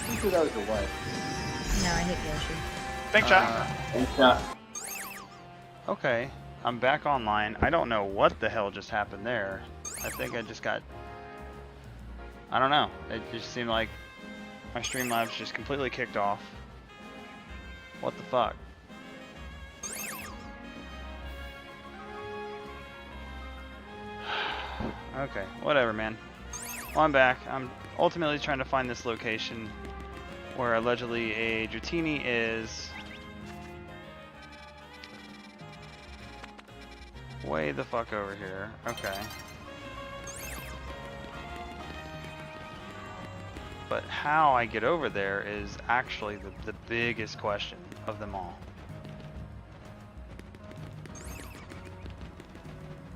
Pretty sure that was your wife. No, I hit Yoshi. Thanks, shot. Thanks, shot. Okay, I'm back online. I don't know what the hell just happened there. I think I just got... I don't know. It just seemed like my Streamlabs just completely kicked off. What the fuck? Okay, whatever, man. Well, I'm back. I'm ultimately trying to find this location where allegedly a Dratini is way the fuck over here. Okay. But how I get over there is actually the biggest question of them all.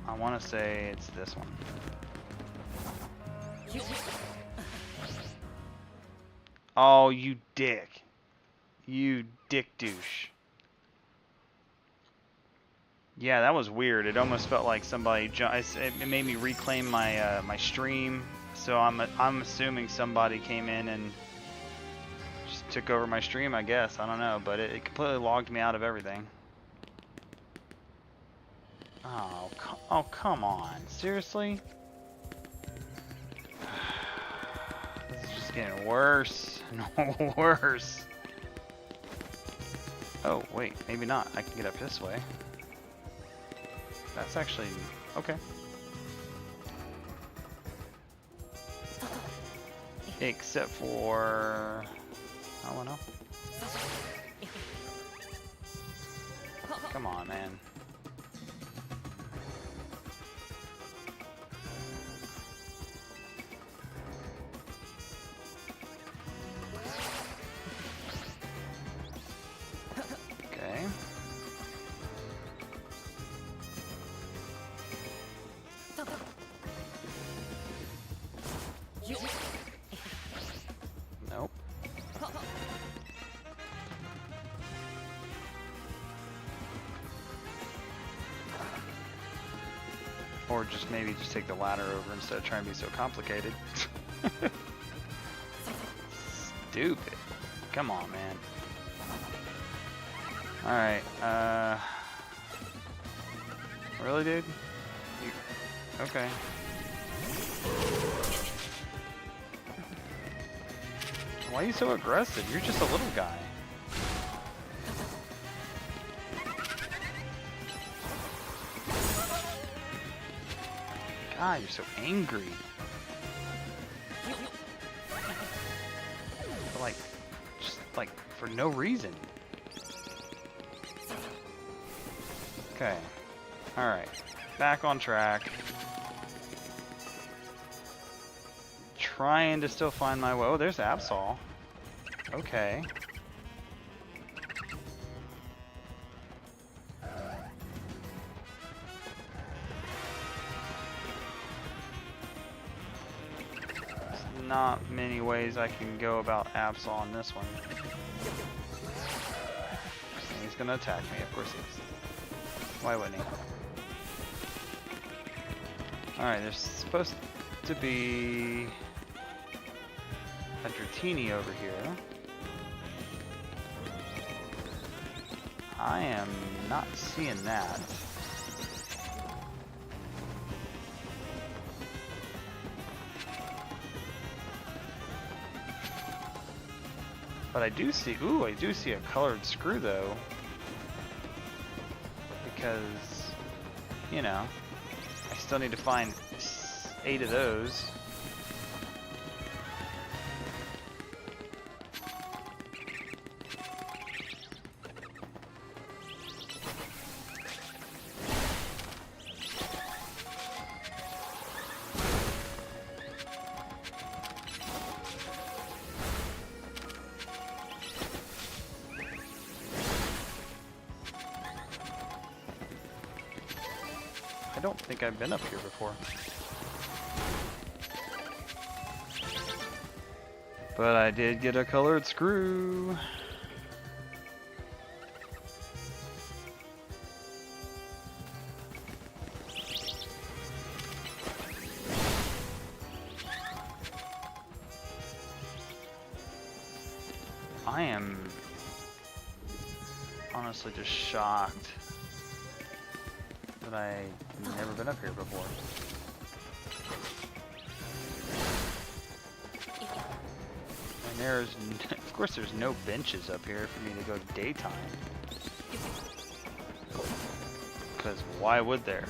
I want to say it's this one. Oh, you dick. You dick douche. Yeah, that was weird. It almost felt like somebody it made me reclaim my my stream. So I'm assuming somebody came in and just took over my stream, I guess. I don't know, but it completely logged me out of everything. Oh, come on. Seriously? This is just getting worse and worse. Oh, wait, maybe not. I can get up this way. That's actually... okay. Except for... I don't know. Come on, man. Okay. Nope. Or just maybe just take the ladder over instead of trying to be so complicated. Stupid. Come on, man. Alright, really, dude? Okay. Why are you so aggressive? You're just a little guy. God, you're so angry. But like, just like, for no reason. Okay. Alright. Back on track. Trying to still find my way. Oh, there's Absol. Okay. There's not many ways I can go about Absol on this one. He's gonna attack me, of course he is. Why wouldn't he? Alright, there's supposed to be a Dratini over here. I am not seeing that. But I do see, ooh, I do see a colored screw though. Because, you know, I still need to find 8 of those. I don't think I've been up here before. But I did get a colored screw. I am honestly just shocked that I've never been up here before. And there's, of course, there's no benches up here for me to go daytime. Because why would there?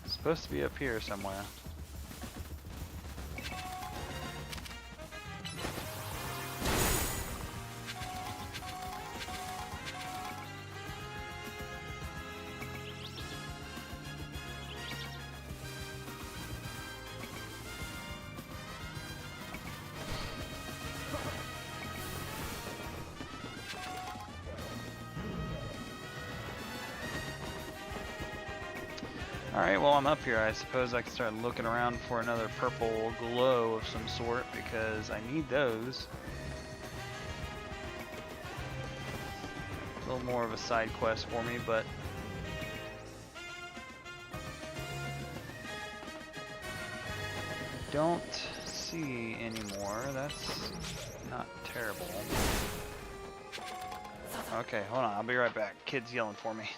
It's supposed to be up here somewhere. Alright, well I'm up here. I suppose I can start looking around for another purple glow of some sort because I need those. A little more of a side quest for me, but don't see anymore. That's not terrible. Okay, hold on. I'll be right back. Kid's yelling for me.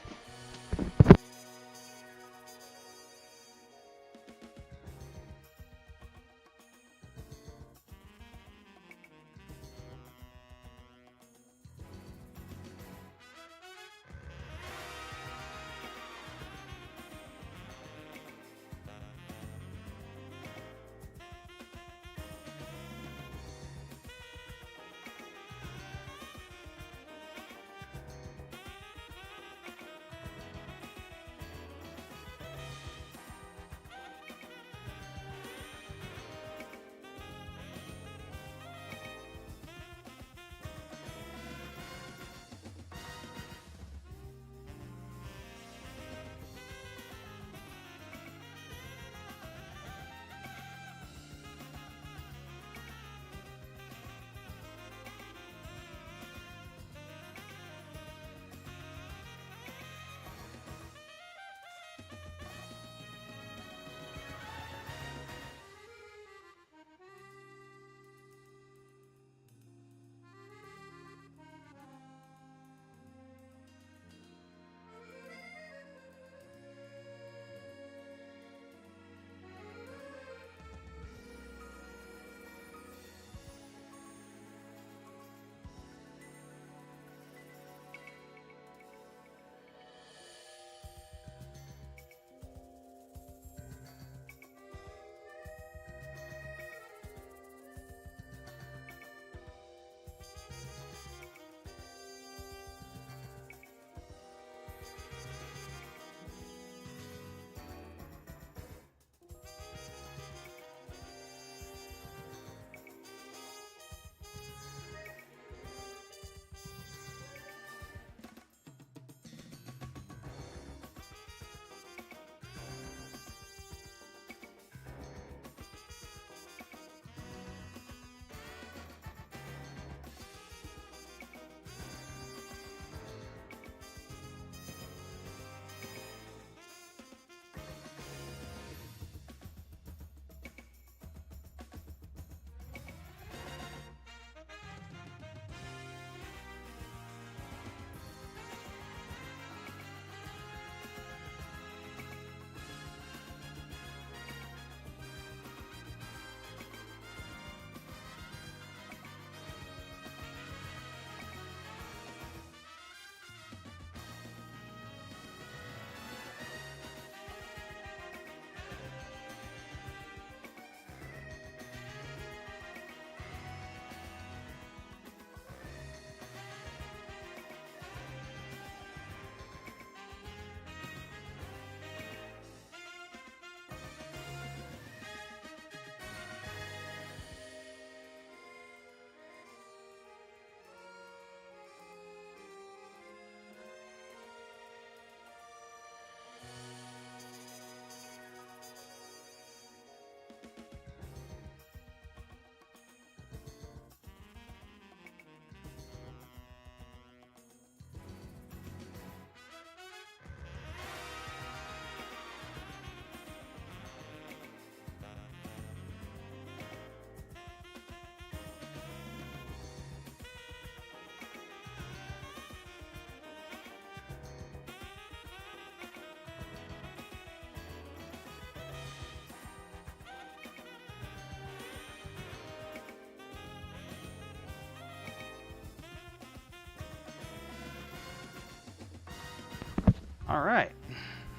Alright.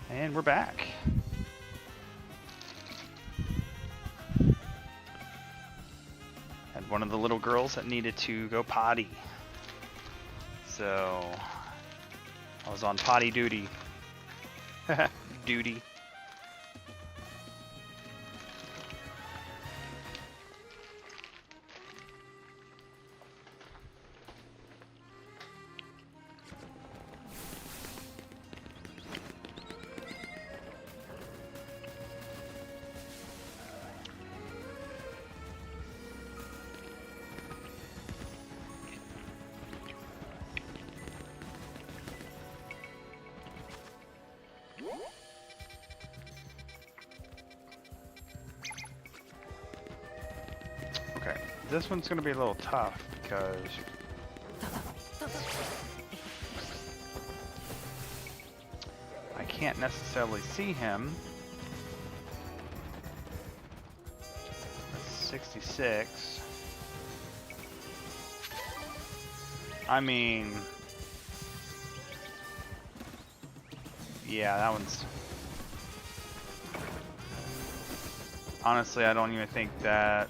And we're back. Had one of the little girls that needed to go potty. So I was on potty duty. Duty. Okay, this one's going to be a little tough because I can't necessarily see him. That's 66. I mean, yeah, that one's... Honestly, I don't even think that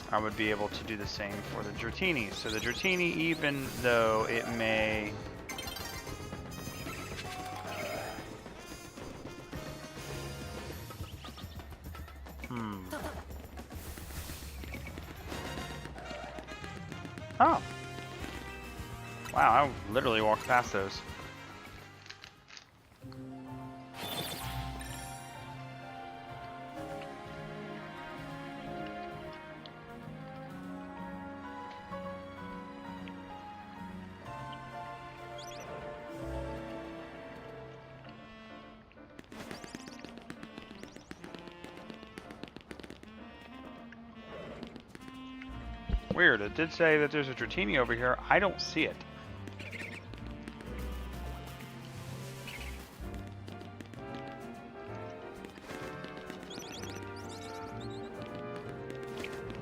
I would be able to do the same for the Dratini. So the Dratini, even though it may... Oh. Wow, I literally walked past those. Weird, it did say that there's a Dratini over here. I don't see it.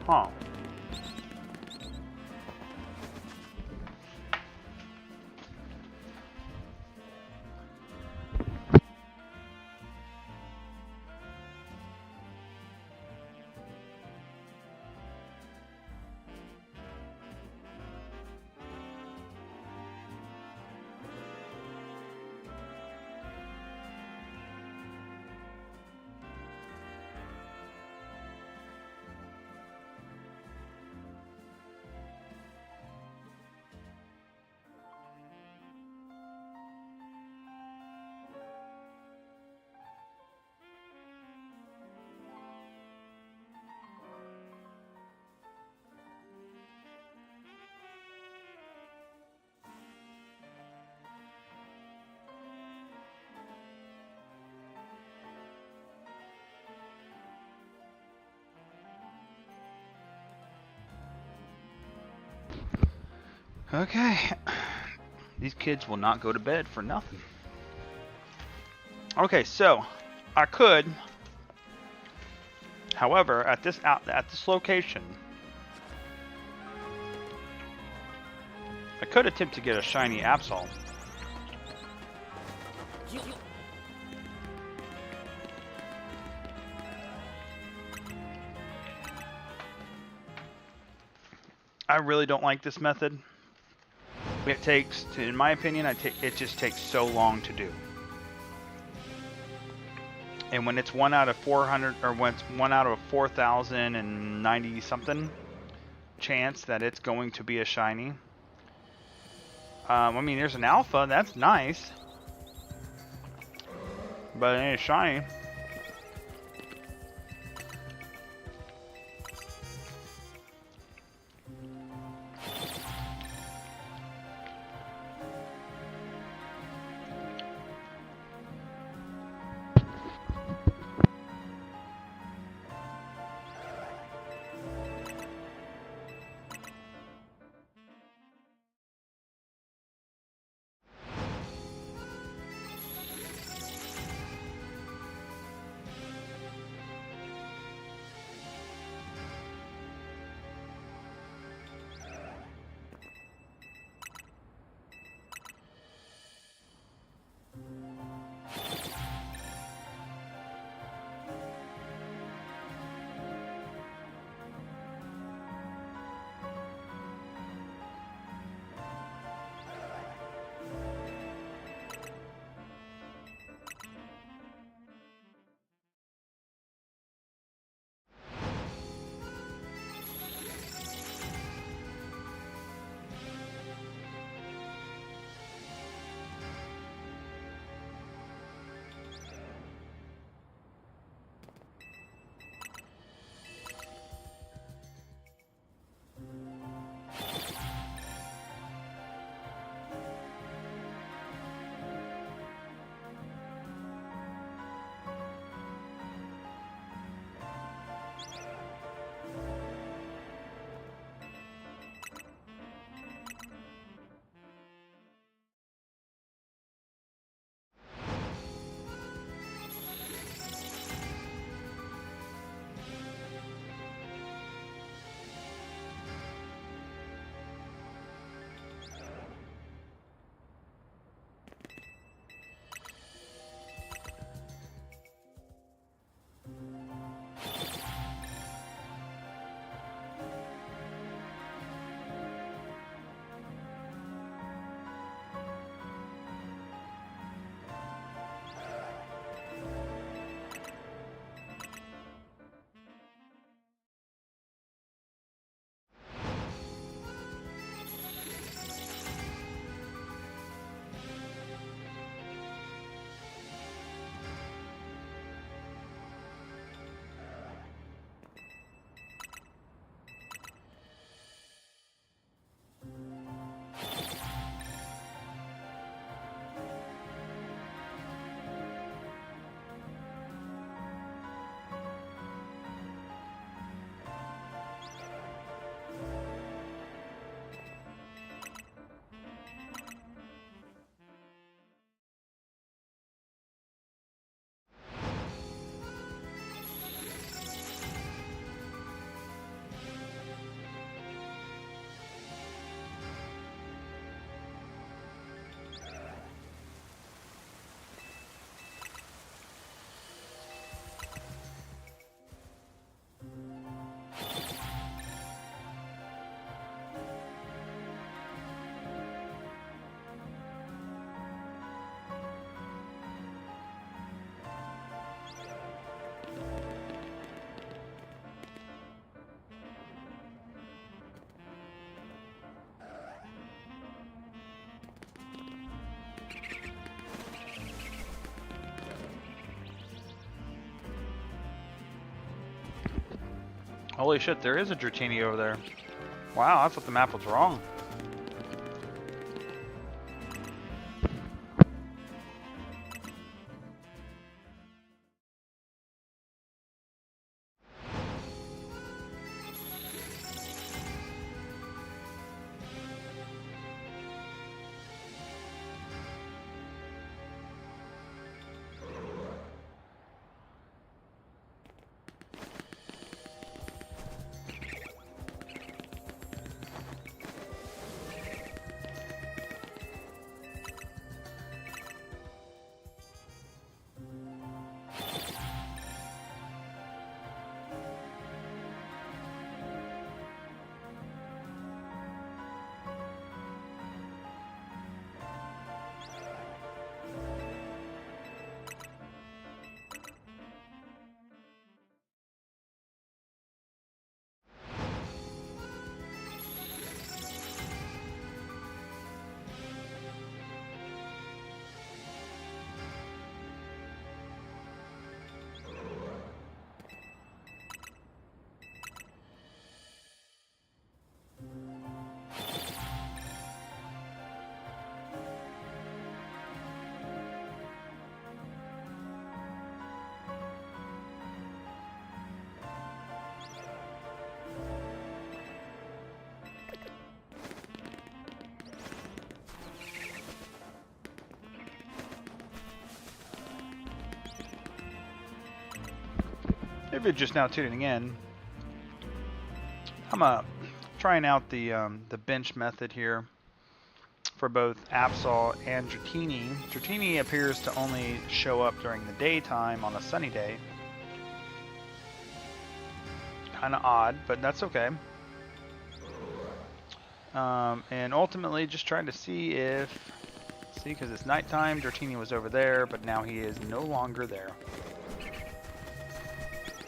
Huh. Okay. These kids will not go to bed for nothing. Okay, so I could, however, at this location, I could attempt to get a shiny Absol. I really don't like this method. It takes, in my opinion, it just takes so long to do. And when it's 1 out of 400, or when it's 1 out of 4,090 something chance that it's going to be a shiny. I mean, there's an alpha, that's nice. But it ain't a shiny. Holy shit, there is a Dratini over there. Wow, I thought the map was wrong. If you're just now tuning in, I'm trying out the bench method here for both Absol and Dratini. Dratini appears to only show up during the daytime on a sunny day. Kind of odd, but that's okay. And ultimately just trying to see if... See, because it's nighttime, Dratini was over there, but now he is no longer there.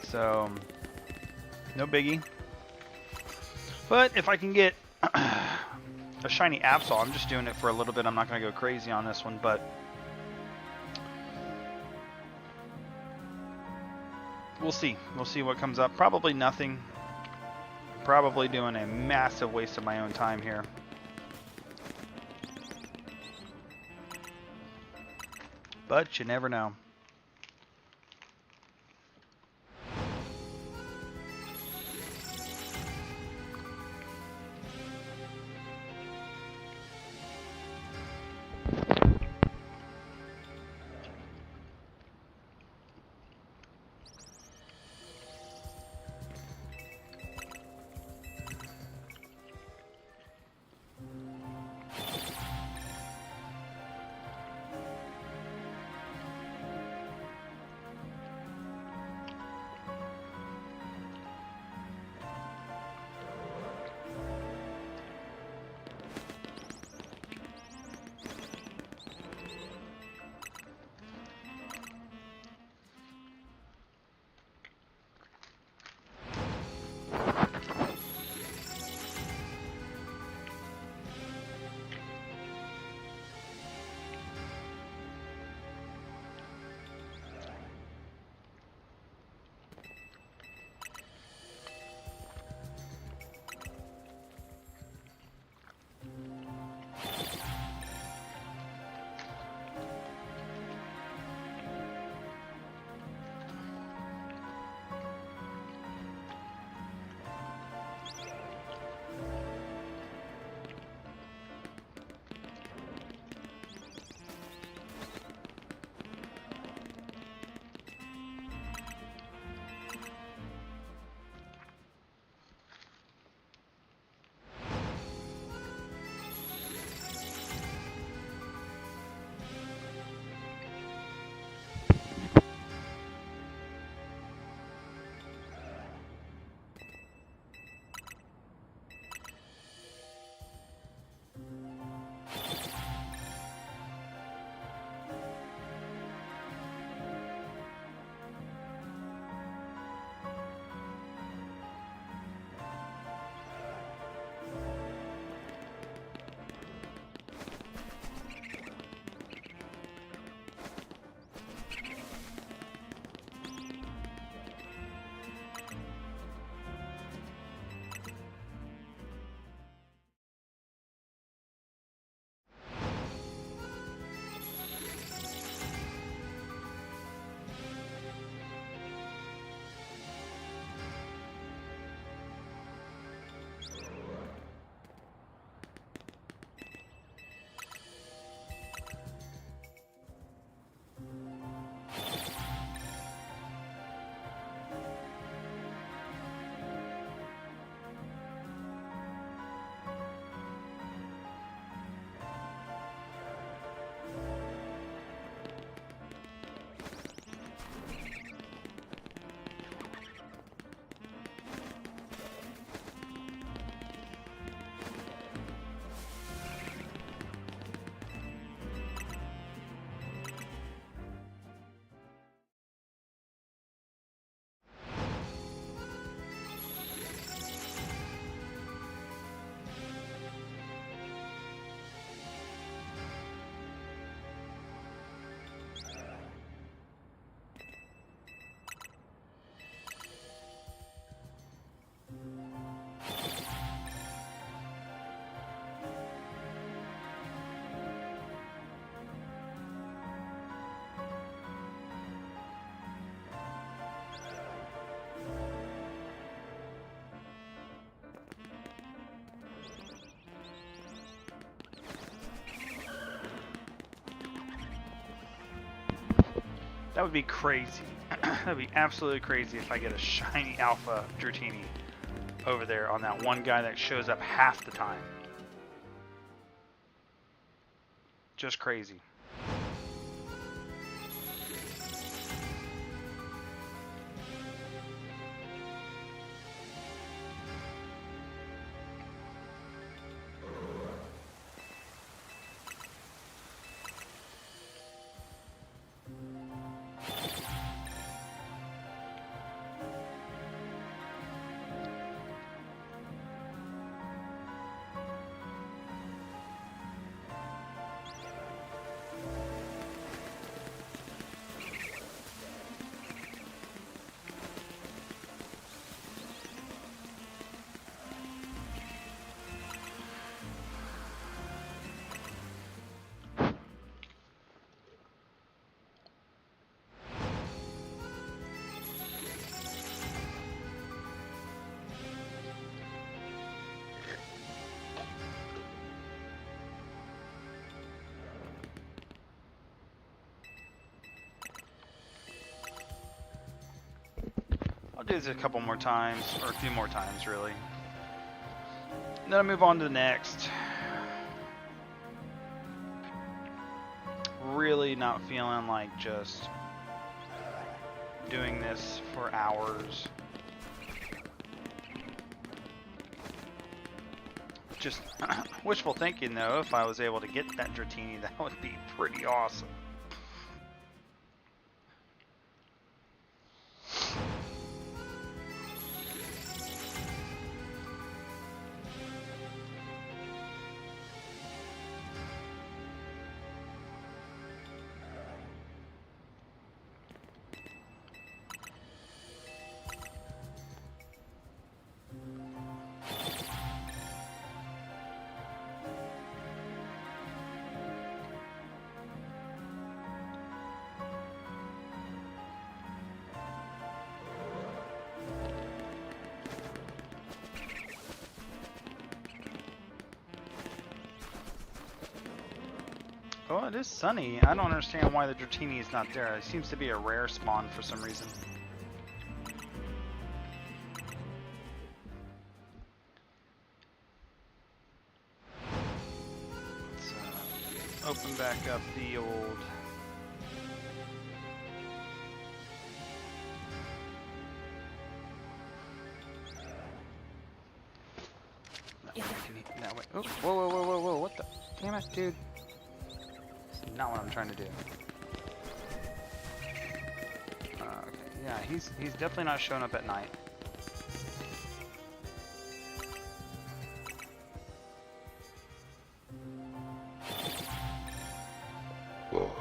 So, no biggie. But if I can get a shiny Absol, I'm just doing it for a little bit. I'm not going to go crazy on this one, but we'll see. We'll see what comes up. Probably nothing. Probably doing a massive waste of my own time here. But you never know. That would be crazy. That would be absolutely crazy if I get a shiny alpha Dratini over there on that one guy that shows up half the time. Just crazy. I'll do this a couple more times, or a few more times, really. And then I'll move on to the next. Really not feeling like just doing this for hours. Just wishful thinking, though. If I was able to get that Dratini, that would be pretty awesome. Oh, it is sunny. I don't understand why the Dratini is not there. It seems to be a rare spawn for some reason. Let's open back up the old... That way. Oh, whoa, whoa, whoa, whoa, whoa, what the? Damn it, dude. Not what I'm trying to do. Okay, yeah, he's definitely not showing up at night. Whoa.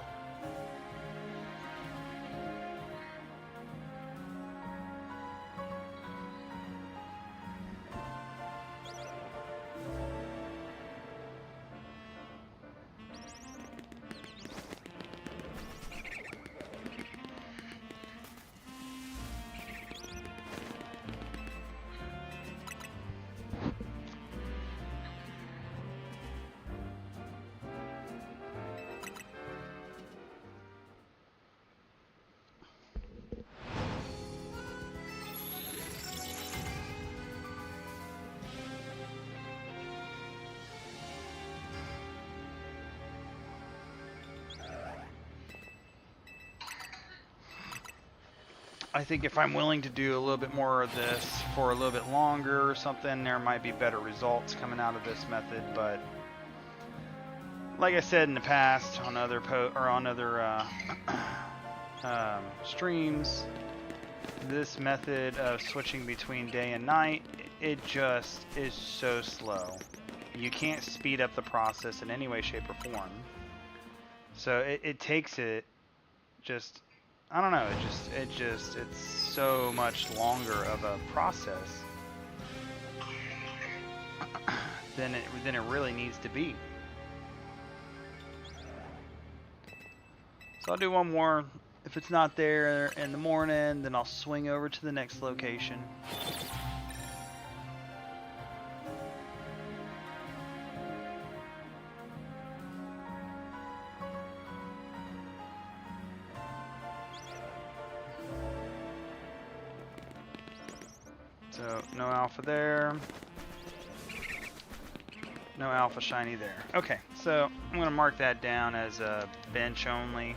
I think if I'm willing to do a little bit more of this for a little bit longer or something, there might be better results coming out of this method. But like I said in the past on other streams, this method of switching between day and night, it just is so slow. You can't speed up the process in any way, shape, or form. So it takes it just, I don't know, it's so much longer of a process than it really needs to be. So I'll do one more. If it's not there in the morning, then I'll swing over to the next location. So, no alpha there. No alpha shiny there. Okay, so I'm going to mark that down as a bench only.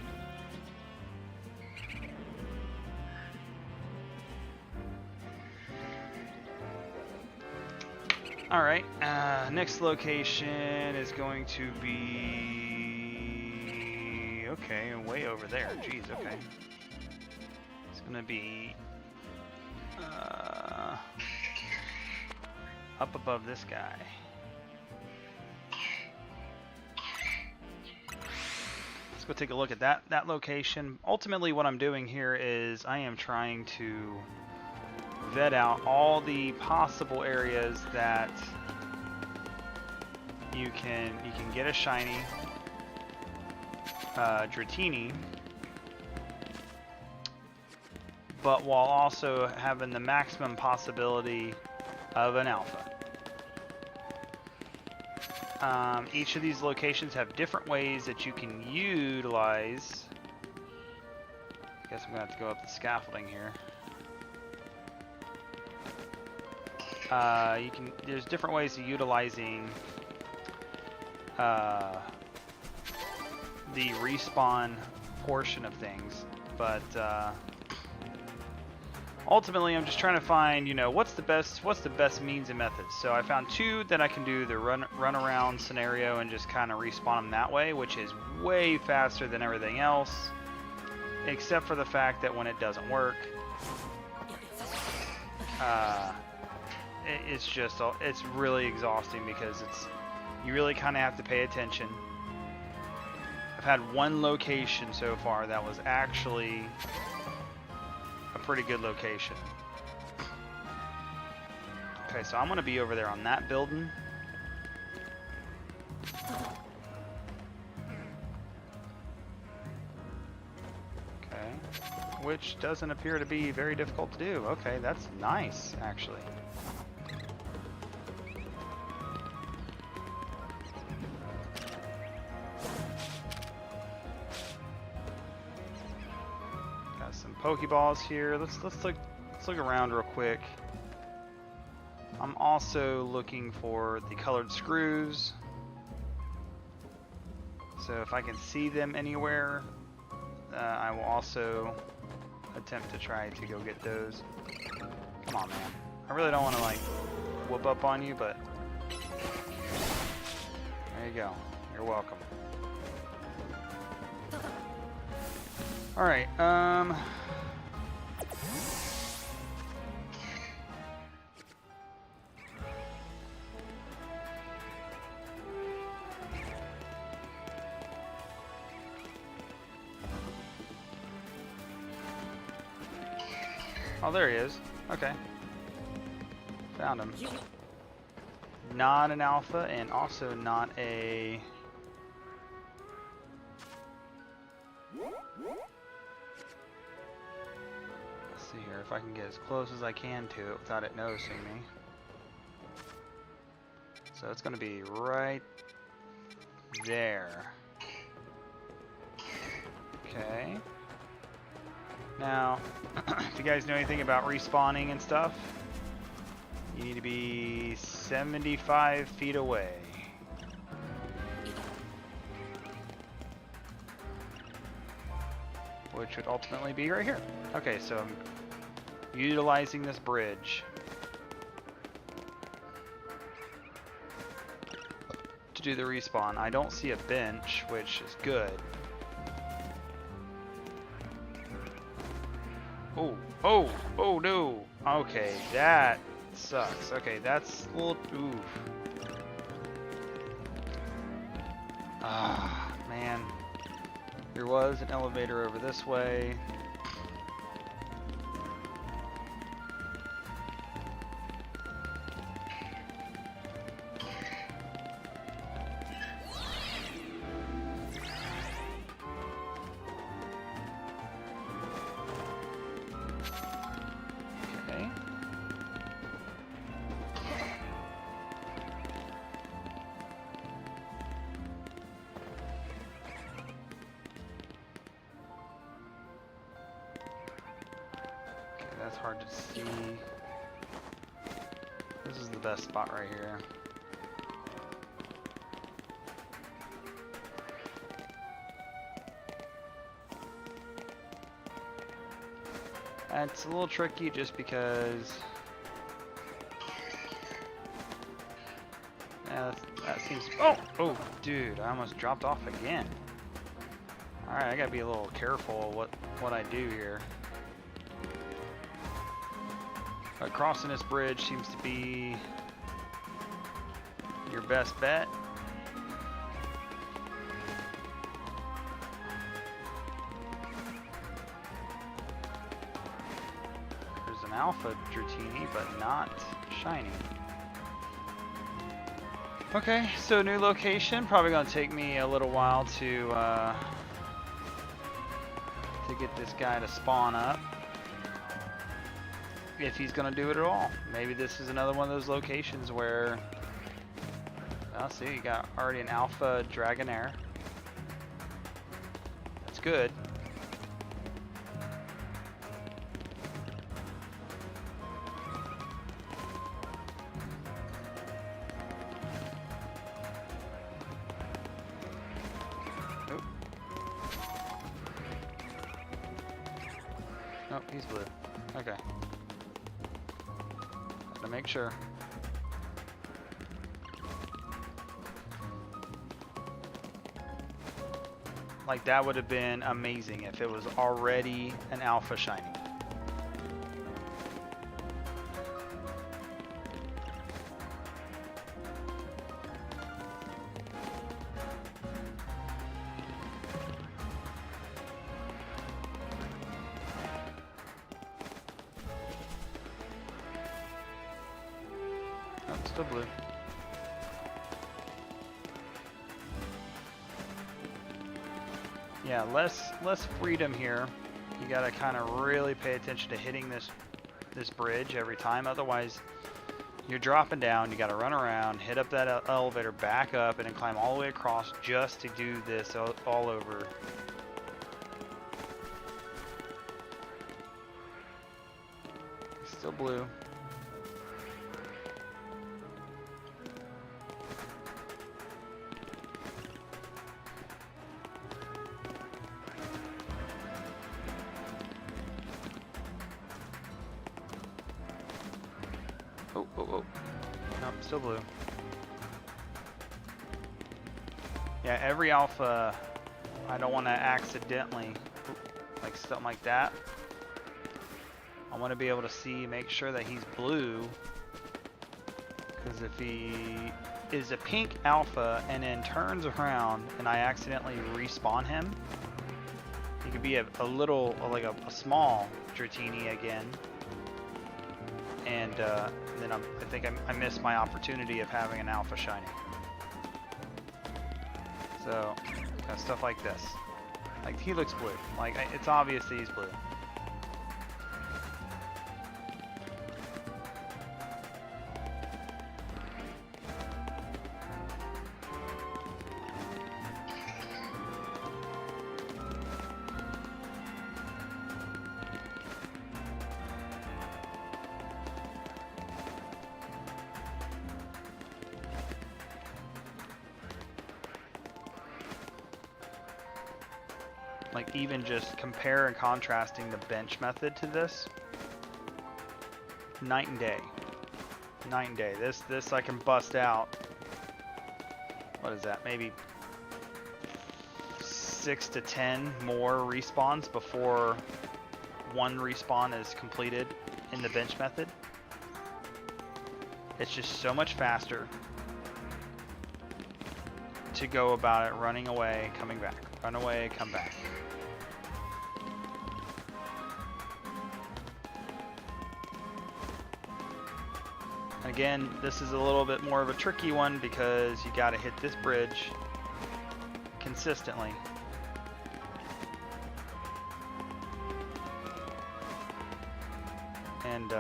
Alright, next location is going to be... Okay, way over there. Jeez, okay. It's going to be... up above this guy. Let's go take a look at that location. Ultimately, what I'm doing here is I am trying to vet out all the possible areas that you can get a shiny Dratini, but while also having the maximum possibility of an alpha. Each of these locations have different ways that you can utilize. I guess I'm gonna have to go up the scaffolding here. There's different ways of utilizing the respawn portion of things, but ultimately I'm just trying to find, you know, what's the best means and methods. So I found two that I can do the run around scenario and just kind of respawn them that way, which is way faster than everything else, except for the fact that when it doesn't work, it's really exhausting because you really kind of have to pay attention. I've had one location so far that was actually a pretty good location. Okay, so I'm going to be over there on that building. Okay, which doesn't appear to be very difficult to do. Okay, that's nice, actually. Pokeballs here. Let's look around real quick. I'm also looking for the colored screws. So if I can see them anywhere, I will also attempt to try to go get those. Come on, man. I really don't want to like whoop up on you, but there you go. You're welcome. All right. Oh, there he is. Okay. Found him. Not an alpha and also not a... Let's see here if I can get as close as I can to it without it noticing me. So it's going to be right there. Okay. Now, if you guys know anything about respawning and stuff, you need to be 75 feet away. Which would ultimately be right here. Okay, so I'm utilizing this bridge to do the respawn. I don't see a bench, which is good. Oh no. Okay, that sucks. Okay, that's a little, oof. Ah, man. There was an elevator over this way. That's hard to see. This is the best spot right here. It's a little tricky just because, yeah, that seems, oh, dude, I almost dropped off again. Alright, I gotta be a little careful what I do here. But crossing this bridge seems to be your best bet. There's an alpha Dratini, but not shiny. Okay, so new location. Probably gonna take me a little while to get this guy to spawn up. If he's gonna do it at all. Maybe this is another one of those locations where, well, see, you got already an alpha Dragonair. That's good. Nope. Nope, he's blue. Okay. To make sure. Like, that would have been amazing if it was already an alpha shiny. Oh, still blue. Yeah, less freedom here. You gotta kind of really pay attention to hitting this bridge every time. Otherwise, you're dropping down. You gotta run around, hit up that elevator, back up, and then climb all the way across just to do this all over. Still blue. Oh. Nope, still blue. Yeah, every alpha, I don't want to accidentally, like something like that. I want to be able to see, make sure that he's blue. Because if he is a pink alpha and then turns around and I accidentally respawn him, he could be a little, like a small Dratini again. And then I think I missed my opportunity of having an alpha shiny. So, stuff like this. Like, he looks blue. Like, it's obvious that he's blue. Like, even just compare and contrasting the bench method to this, night and day. Night and day. This I can bust out. What is that? Maybe 6 to 10 more respawns before one respawn is completed in the bench method. It's just so much faster to go about it, running away, coming back. Run away, come back. Again, this is a little bit more of a tricky one because you got to hit this bridge consistently. And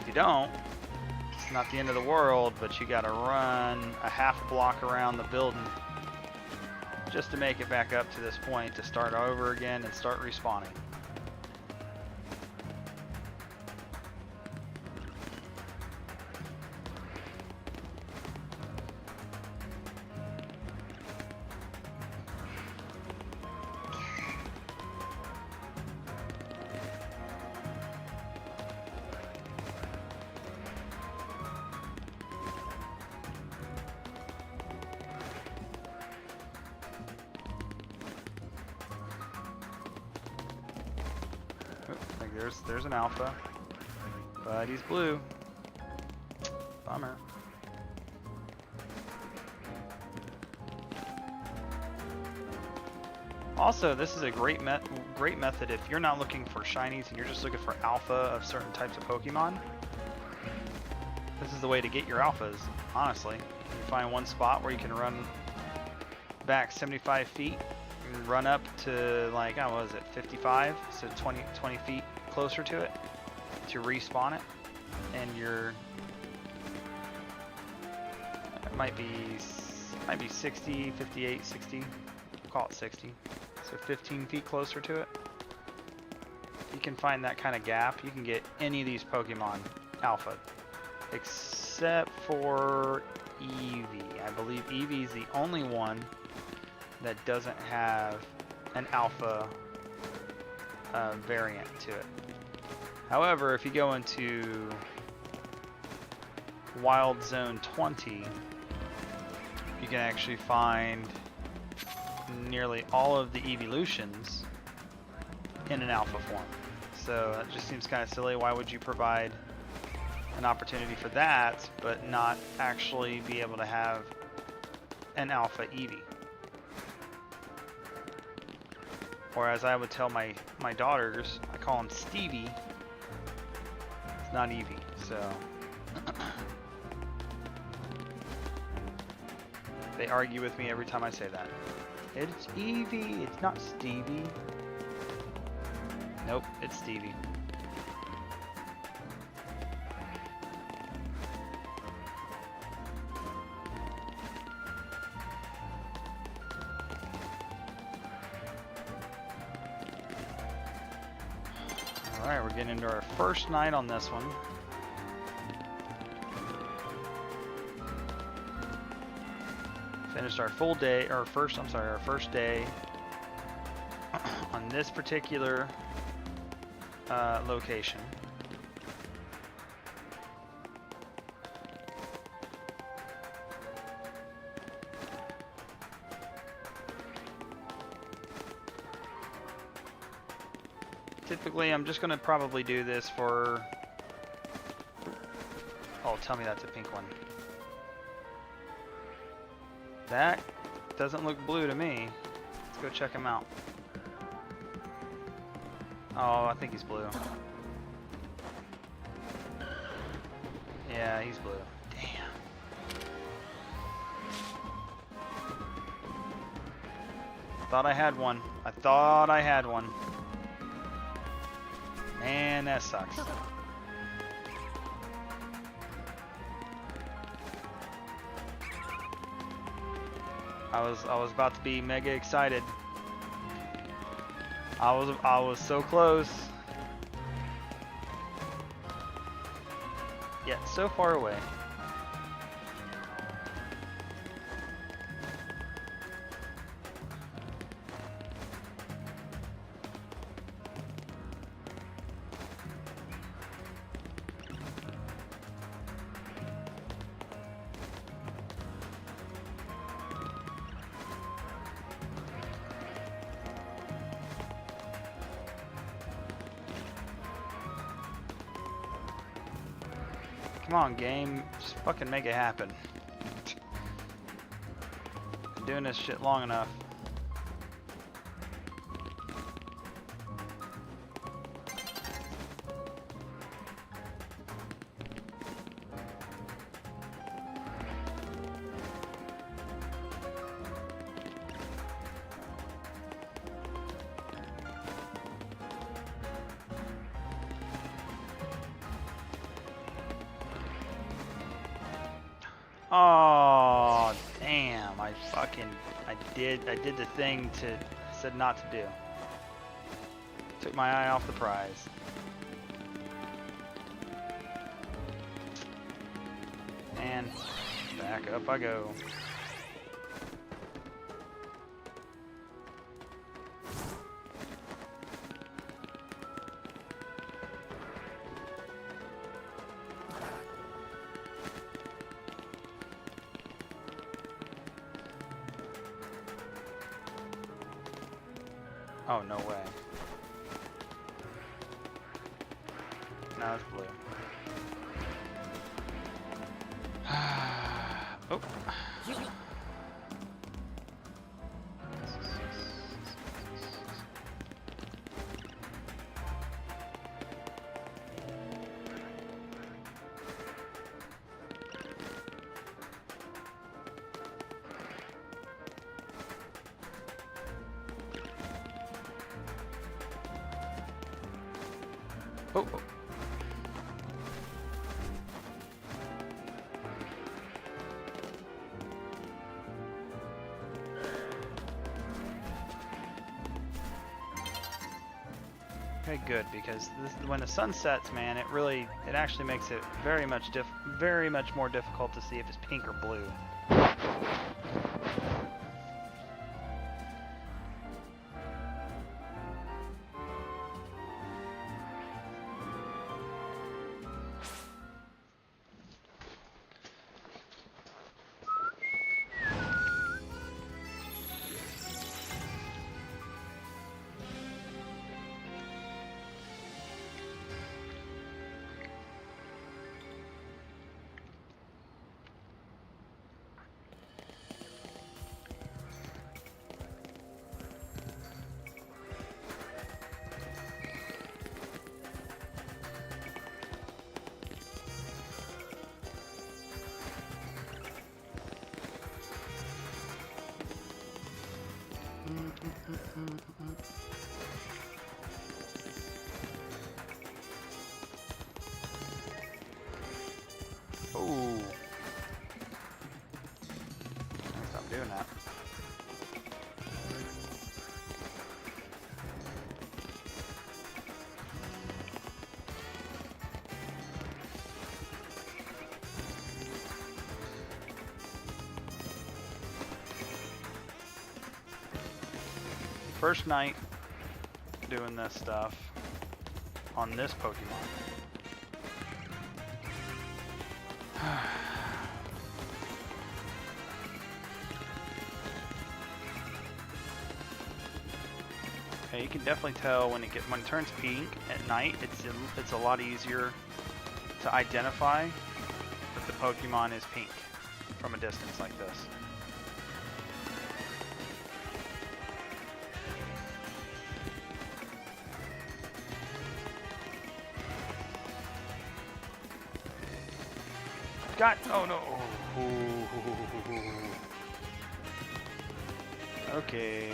if you don't, it's not the end of the world, but you got to run a half block around the building just to make it back up to this point to start over again and start respawning. Like there's an alpha, but he's blue. Bummer. Also, this is a great method if you're not looking for shinies and you're just looking for alpha of certain types of Pokemon. This is the way to get your alphas, honestly. You find one spot where you can run back 75 feet and run up to, like, what was it, 55? So 20 feet closer to it to respawn it. And it might be 60, 58, 60. Call it 60. So 15 feet closer to it. You can find that kind of gap. You can get any of these Pokemon alpha. Except for Eevee. I believe Eevee is the only one that doesn't have an alpha variant to it. However, if you go into Wild Zone 20, you can actually find nearly all of the evolutions in an alpha form. So that just seems kind of silly. Why would you provide an opportunity for that, but not actually be able to have an alpha Eevee? Or as I would tell my daughters, I call him Stevie. It's not Eevee, so they argue with me every time I say that. It's Eevee, it's not Stevie. Nope, it's Stevie. Alright, we're getting into our first night on this one. Finished our full day, our first day on this particular location. Typically, I'm just going to probably do this for... Oh, tell me that's a pink one. That doesn't look blue to me. Let's go check him out. Oh, I think he's blue. Yeah, he's blue. Damn. Thought I had one. I thought I had one. Man, that sucks. I was about to be mega excited. I was so close. Yet so far away. Come on, game. Just fucking make it happen. Been doing this shit long enough. Oh, damn. I did the thing I said not to do. Took my eye off the prize. And back up I go. Oh, no way. No, it's blue. Oh. Oh, oh. Okay, good, because when the sun sets, man, it actually makes it very much more difficult to see if it's pink or blue. Oh. Stop doing that. First night doing this stuff on this Pokemon. Okay, you can definitely tell when it turns pink at night. It's a lot easier to identify that the Pokemon is pink from a distance like this. God, oh no. Okay.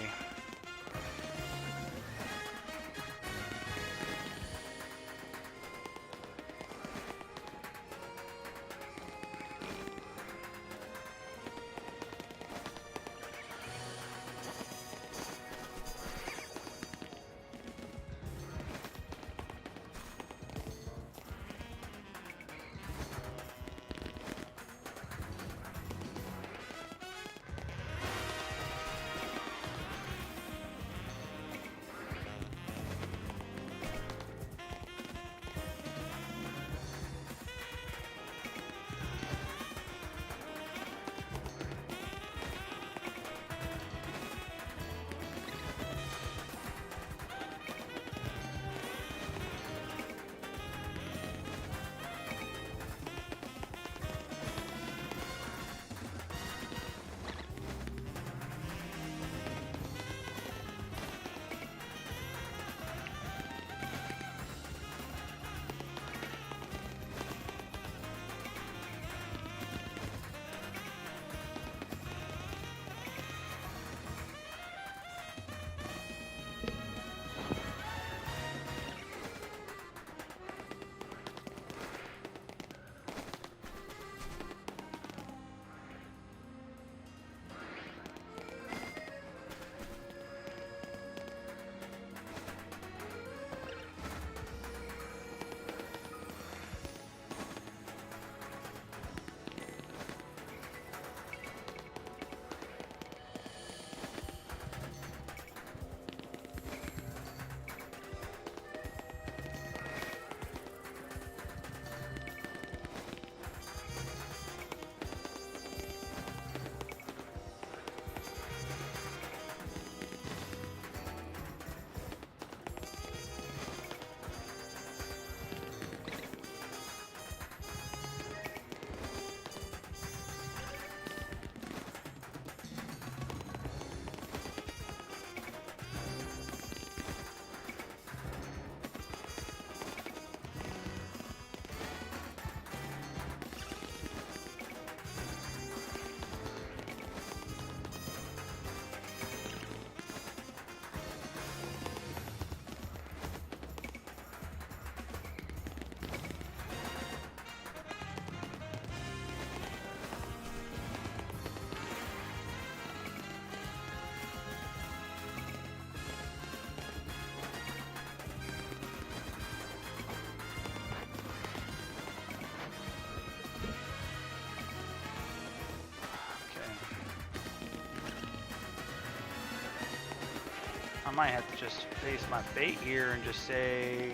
I might have to just face my fate here and just say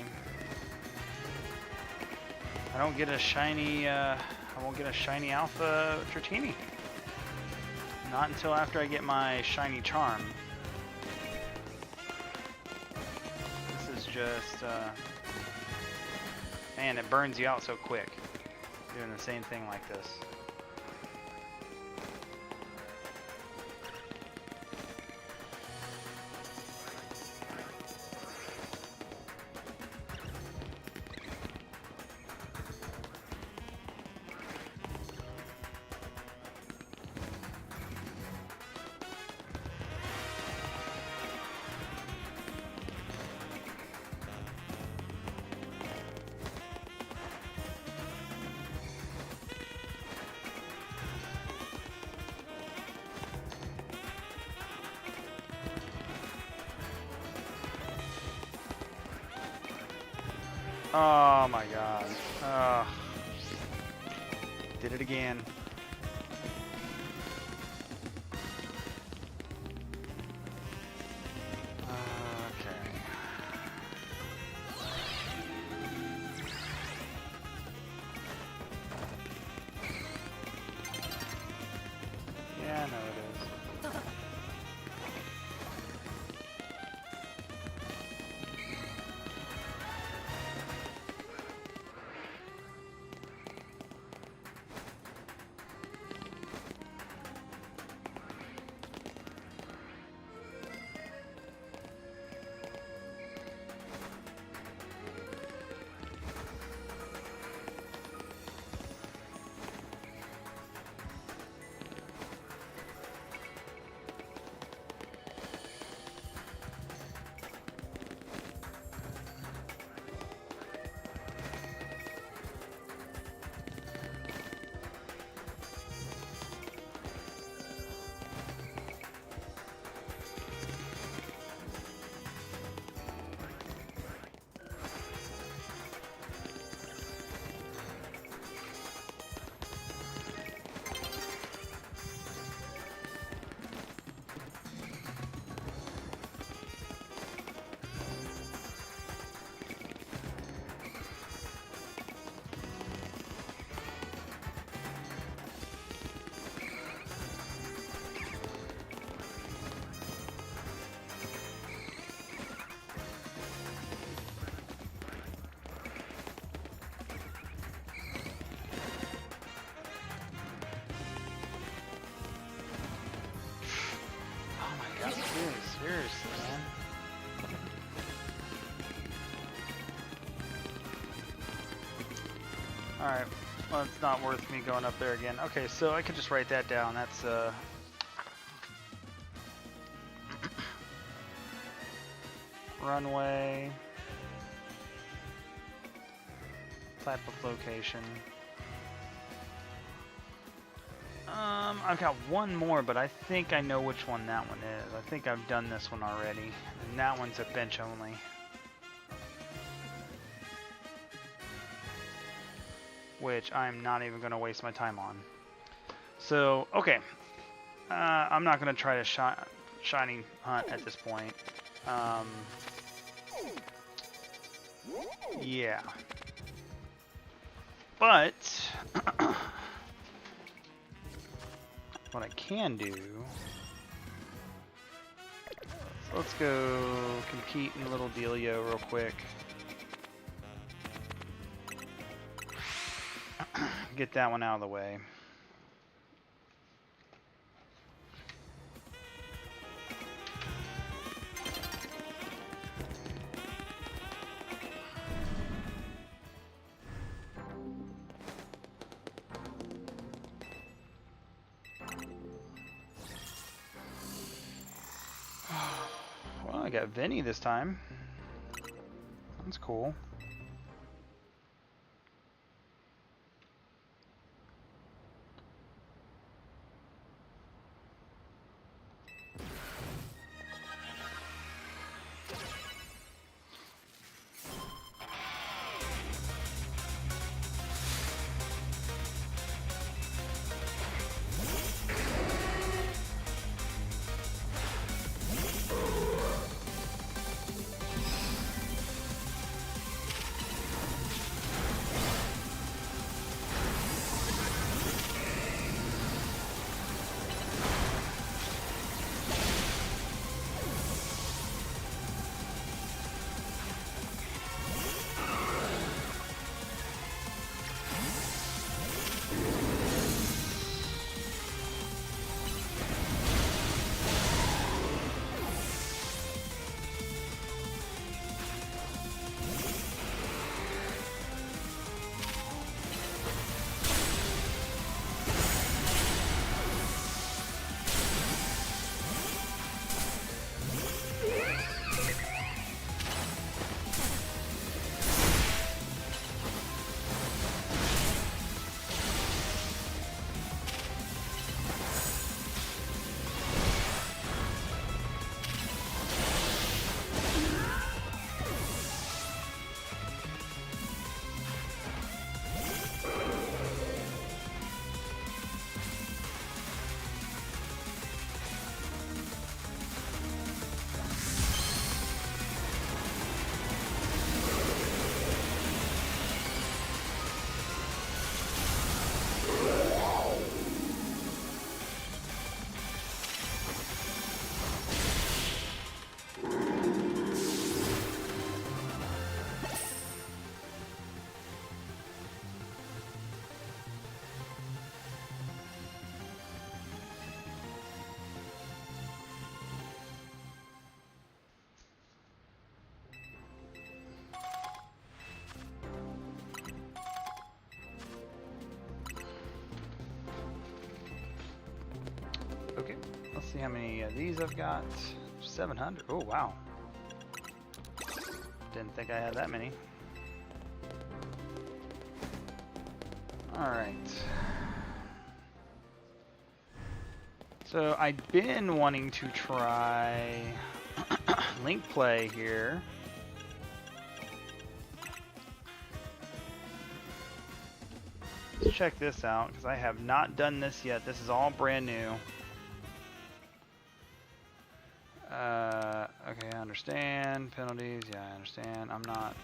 I don't get a shiny. I won't get a shiny Alpha Dratini. Not until after I get my shiny charm. This is just man, it burns you out so quick doing the same thing like this. Oh my god. Did it again. Okay. Yeah, I know it is. Seriously, man. Alright, well, it's not worth me going up there again. Okay, so I could just write that down. That's, runway. Type of location. I've got one more, but I think I know which one that one is. I think I've done this one already. And that one's a bench only. Which I'm not even going to waste my time on. So, okay. I'm not going to try to shiny hunt at this point. Yeah. But what I can do, let's go compete in Little Dealio real quick. Get that one out of the way. Well, I got Vinny this time. That's cool. See how many of these I've got. 700. Oh, wow. Didn't think I had that many. Alright. So I've been wanting to try link play here. Let's check this out because I have not done this yet. This is all brand new. Okay, I understand. Penalties, yeah, I understand. I'm not...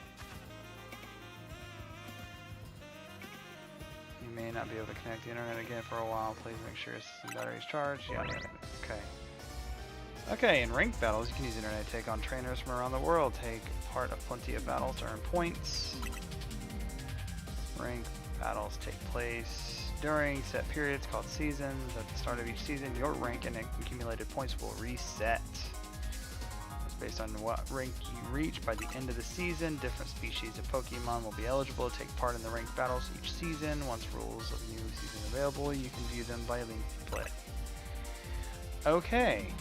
You may not be able to connect the internet again for a while. Please make sure your system battery is charged. Yeah, okay. Okay, in ranked battles, you can use the internet to take on trainers from around the world. Take part of plenty of battles to earn points. Ranked battles take place during set periods called seasons. At the start of each season, your rank and accumulated points will reset. Based on what rank you reach by the end of the season, different species of Pokemon will be eligible to take part in the ranked battles each season. Once rules of new season are available, you can view them by link play. Okay.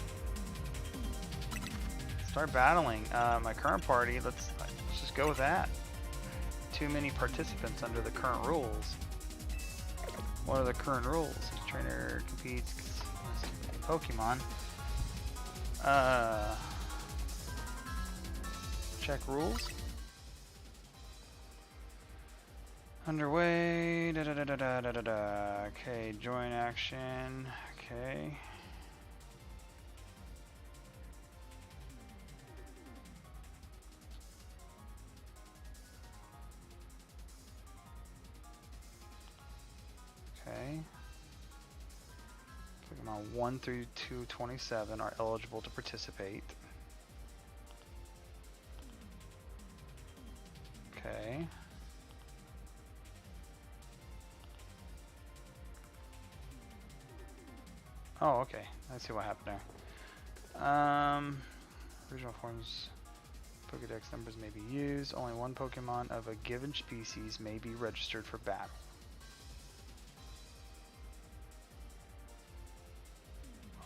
Start battling. My current party, let's just go with that. Too many participants under the current rules. What are the current rules? Each trainer competes with Pokemon. Check rules. Underway. Da da da da da da da da. Okay, join action. Okay. Okay. Pokemon 1 through 227 are eligible to participate. Okay. Oh, okay. I see what happened there. Original forms, Pokedex numbers may be used. Only one Pokemon of a given species may be registered for battle.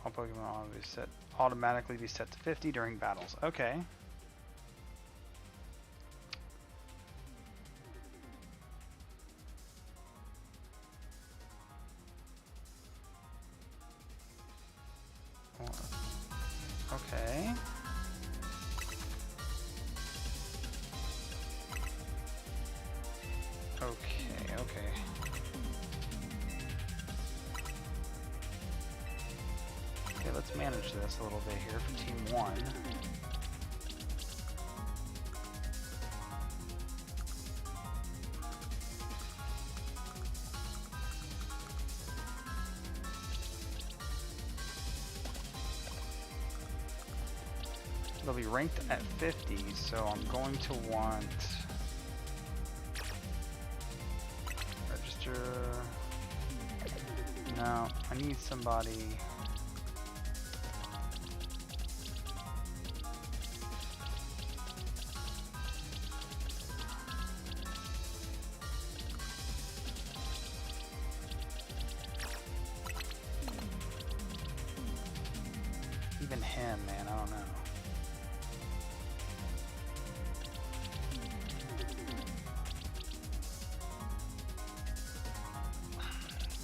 All Pokemon will automatically be set to 50 during battles. Okay. Okay. Okay. Okay, let's manage this a little bit here for Team 1. They'll be ranked at 50, so I'm going to want register. No, I need somebody. Even him, man, I don't know.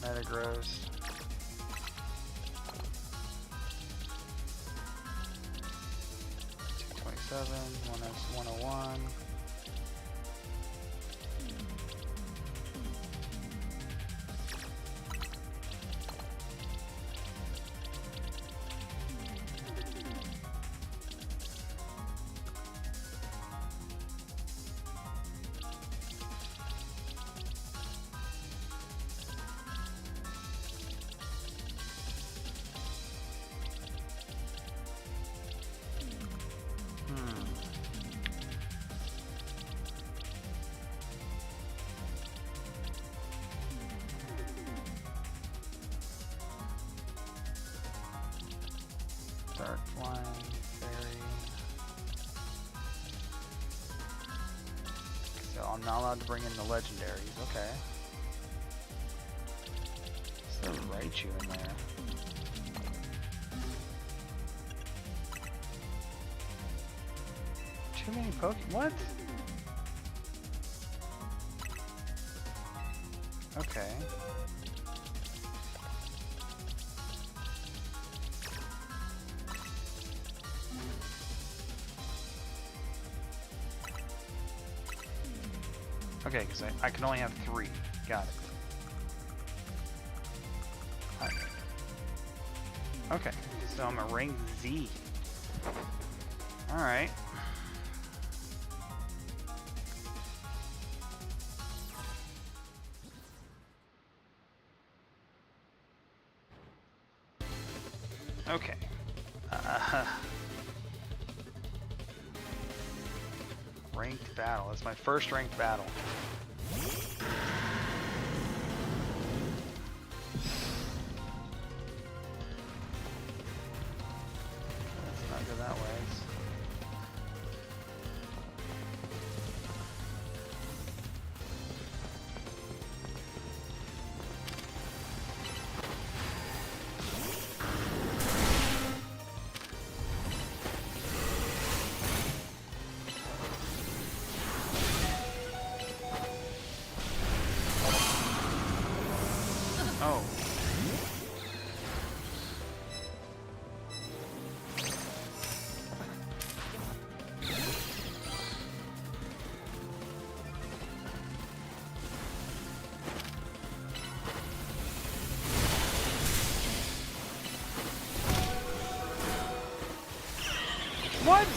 Metagross. 227, 101. Dark Flying, Fairy. So I'm not allowed to bring in the legendaries, okay. Still Raichu in there. So many What? Okay. Okay, because I can only have 3. Got it. Alright. Okay, so I'm a rank Z. Alright. Okay. Ranked battle. That's my first ranked battle. Let's not go that way. Oh. What?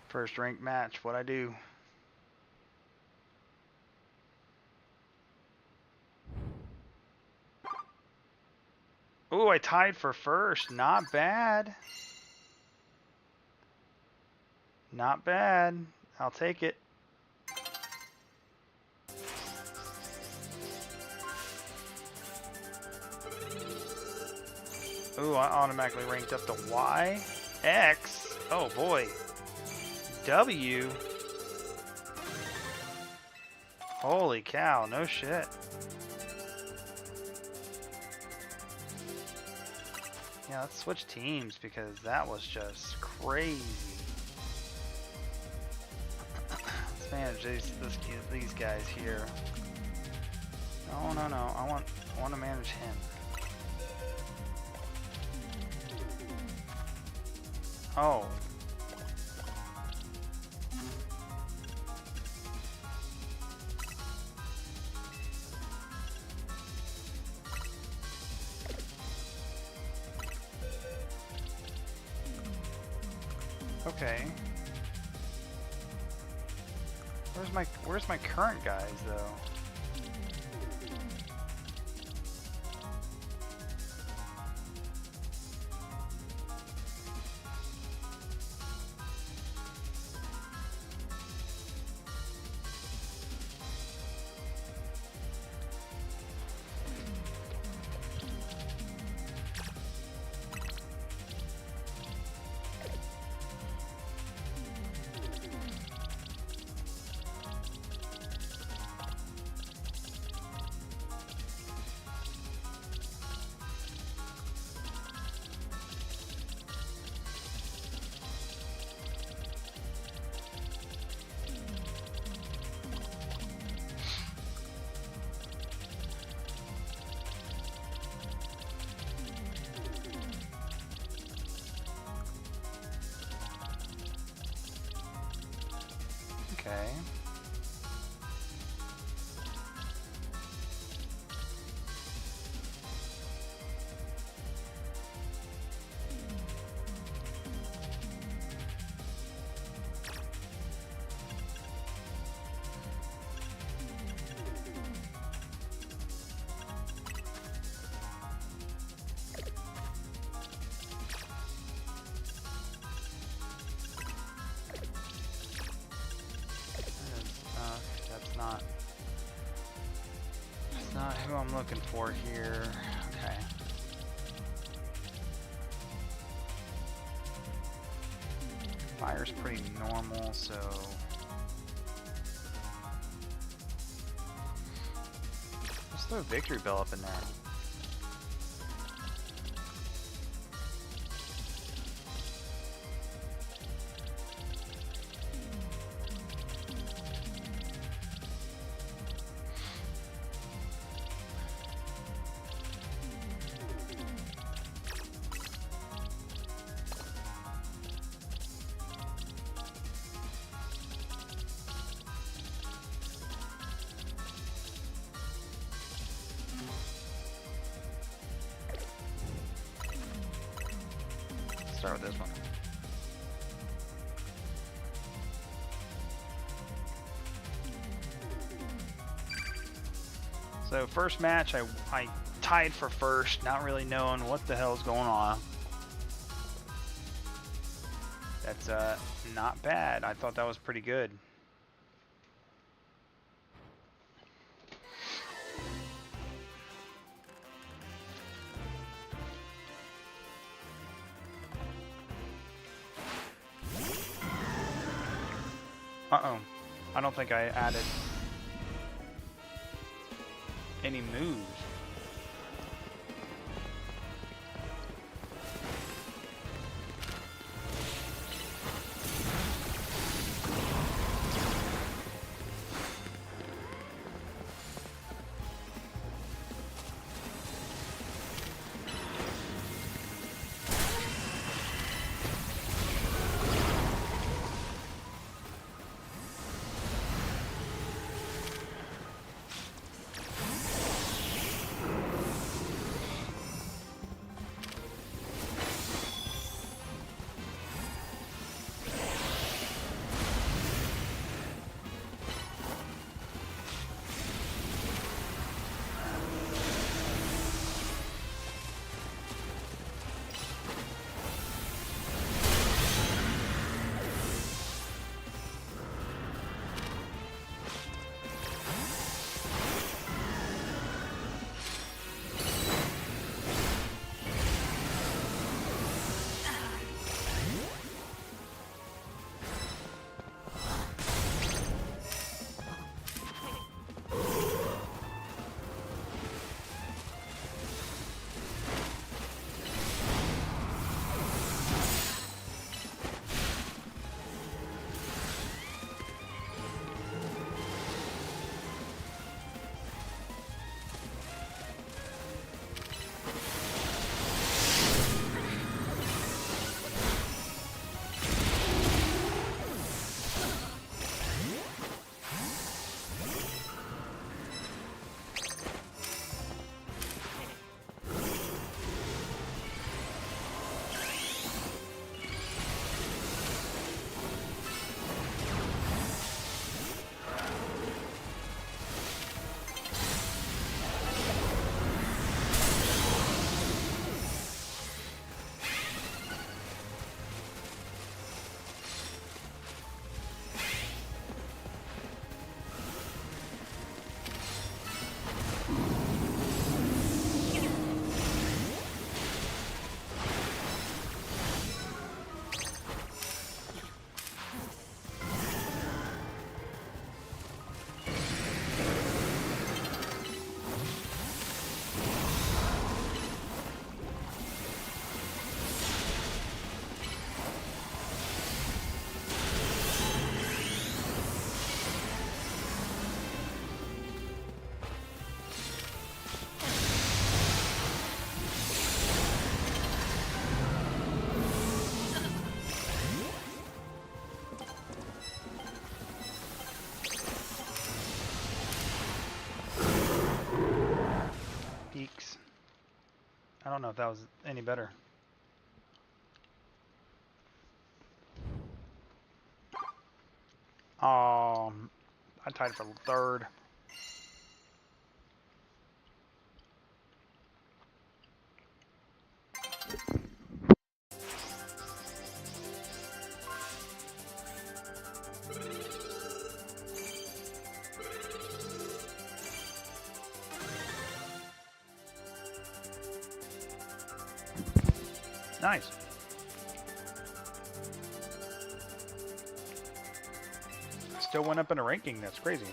First ranked match, what'd I do? Ooh, I tied for first. Not bad. Not bad. I'll take it. Ooh, I automatically ranked up to Y. X. Oh boy. W. Holy cow, no shit. Yeah, let's switch teams because that was just crazy. Let's manage these guys here. No, no, no. I want to manage him. Oh. Okay. Where's my current guys though? Okay. That's not who I'm looking for here. Okay. Fire's pretty normal, so let's throw a victory bell up in there. Start with this one. So first match, I tied for first, not really knowing what the hell's going on. That's not bad. I thought that was pretty good. Uh-oh. I don't think I added any moves. I don't know if that was any better. I tied for third. Nice. Still went up in a ranking. That's crazy.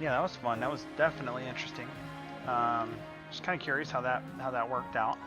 Yeah, that was fun. That was definitely interesting. Just kind of curious how that worked out.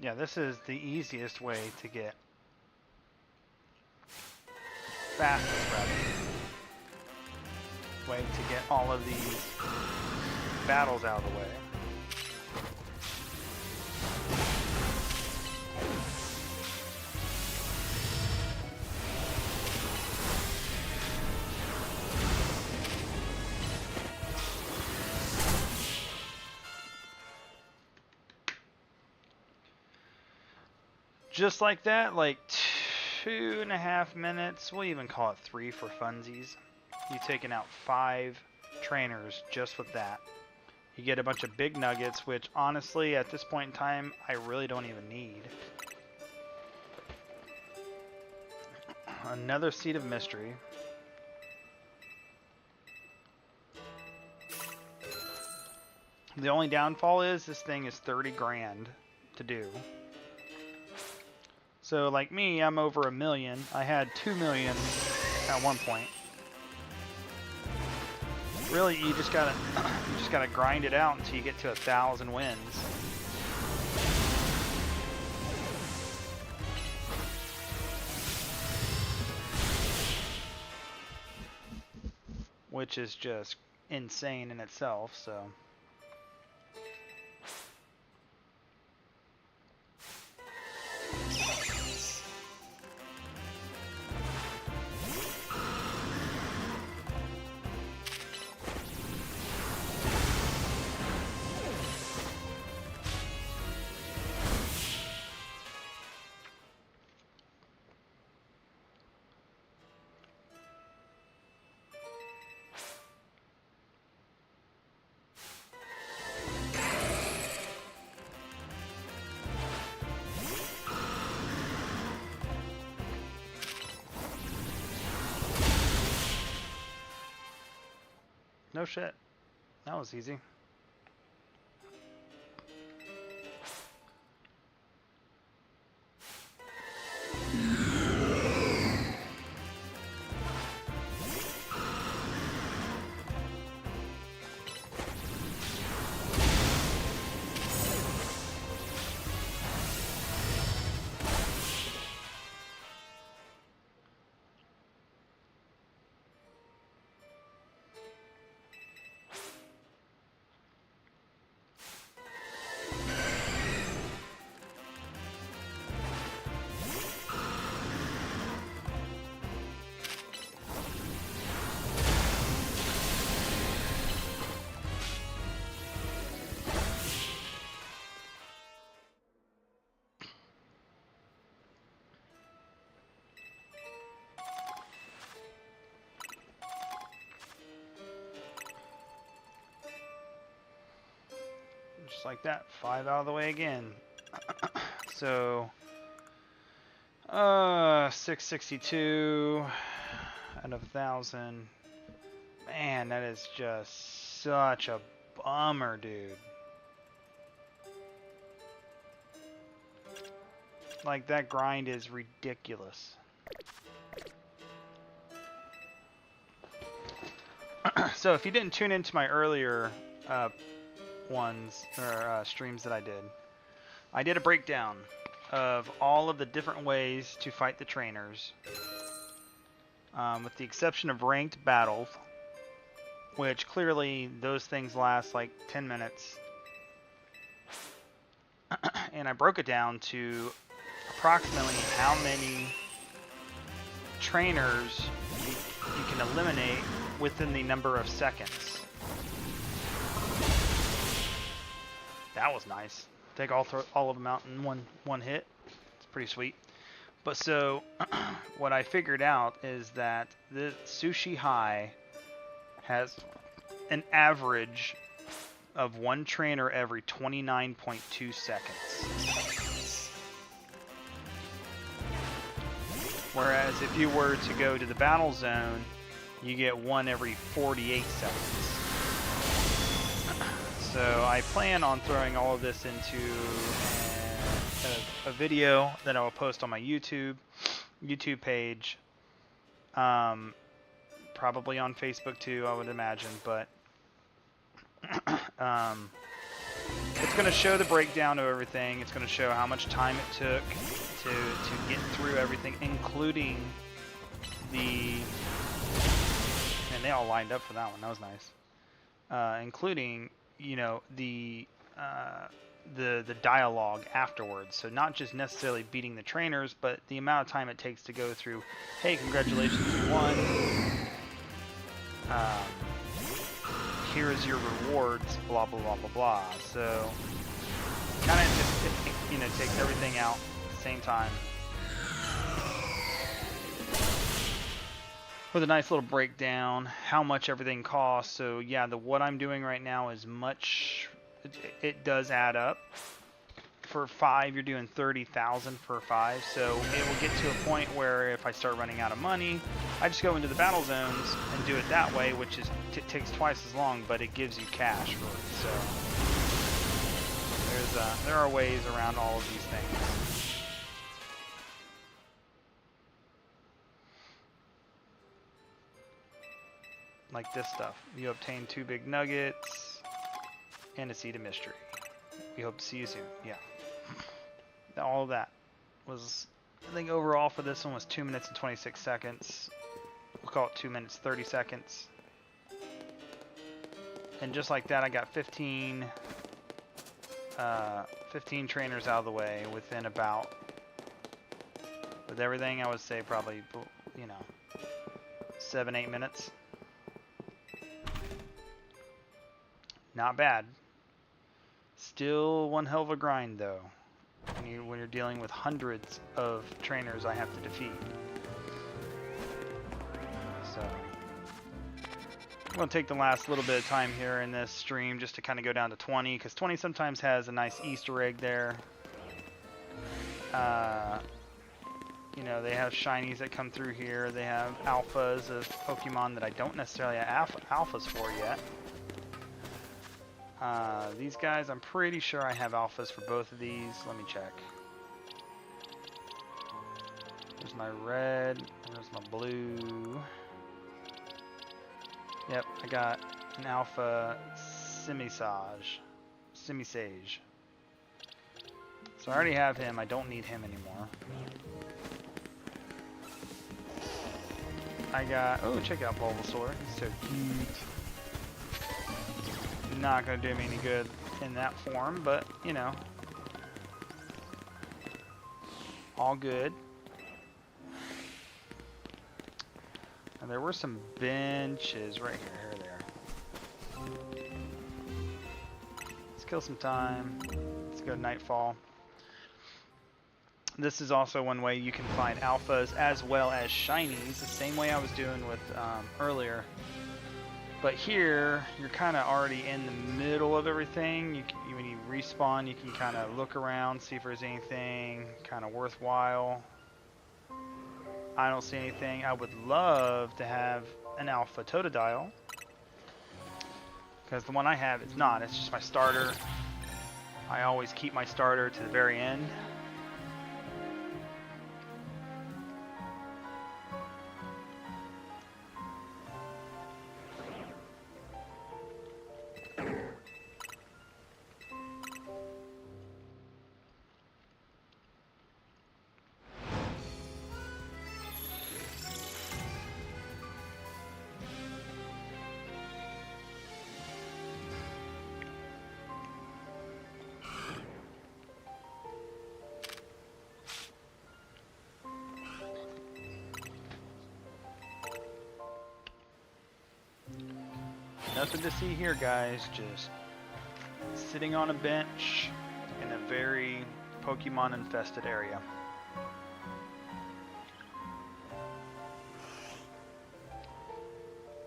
Yeah, this is the easiest way to get fastest rather way to get all of these battles out of the way. Just like that, like 2.5 minutes, we'll even call it 3 for funsies. You've taken out 5 trainers just with that. You get a bunch of big nuggets, which honestly, at this point in time, I really don't even need. Another Seed of Mystery. The only downfall is this thing is 30 grand to do. So like me, I'm over 1 million. I had 2 million at one point. Really, you just gotta grind it out until you get to 1,000 wins. Which is just insane in itself, so. No shit. That was easy. Just like that, 5 out of the way again. So, 662 out of 1,000. Man, that is just such a bummer, dude. Like, that grind is ridiculous. So, if you didn't tune into my earlier streams that I did a breakdown of all of the different ways to fight the trainers, with the exception of ranked battles, which clearly those things last like 10 minutes. And I broke it down to approximately how many trainers you can eliminate within the number of seconds. That was nice. Take all of them out in one hit. It's pretty sweet. But so, what I figured out is that the Sushi High has an average of 1 trainer every 29.2 seconds. Whereas if you were to go to the battle zone, you get 1 every 48 seconds. So I plan on throwing all of this into a video that I will post on my YouTube page, probably on Facebook too, I would imagine. But it's going to show the breakdown of everything. It's going to show how much time it took to get through everything, including the, and they all lined up for that one. That was nice. Including, you know, the dialogue afterwards. So not just necessarily beating the trainers, but the amount of time it takes to go through, hey, congratulations, you won. Here is your rewards, blah, blah, blah, blah, blah. So kind of just, you know, takes everything out at the same time. With a nice little breakdown, how much everything costs. So yeah, what I'm doing right now is much, it does add up. For 5, you're doing 30,000 per 5. So it will get to a point where if I start running out of money, I just go into the battle zones and do it that way, which is takes twice as long, but it gives you cash for it. So there are ways around all of these things. Like this stuff. You obtain 2 big nuggets and a seed of mystery. We hope to see you soon. Yeah. All of that was, I think overall for this one was 2 minutes and 26 seconds. We'll call it 2 minutes 30 seconds. And just like that, I got 15 trainers out of the way within about, with everything, I would say probably, you know, 7-8 minutes. Not bad. Still one hell of a grind though, when you're dealing with hundreds of trainers I have to defeat. So I'm going to take the last little bit of time here in this stream just to kind of go down to 20, because 20 sometimes has a nice Easter egg there. You know, they have shinies that come through here. They have alphas of Pokemon that I don't necessarily have alphas for yet. These guys, I'm pretty sure I have alphas for both of these. Let me check. There's my red, there's my blue. Yep, I got an alpha Simisage. So I already have him, I don't need him anymore. I got, oh, check out Bulbasaur, he's so cute. Not going to do me any good in that form, but, you know, all good. And there were some benches right here, there. Let's kill some time. Let's go to Nightfall. This is also one way you can find alphas as well as shinies, the same way I was doing with earlier. But here, you're kind of already in the middle of everything. When you respawn, you can kind of look around, see if there's anything kind of worthwhile. I don't see anything. I would love to have an alpha Totodile, because the one I have, it's not. It's just my starter. I always keep my starter to the very end. Nothing to see here, guys. Just sitting on a bench in a very Pokemon infested area.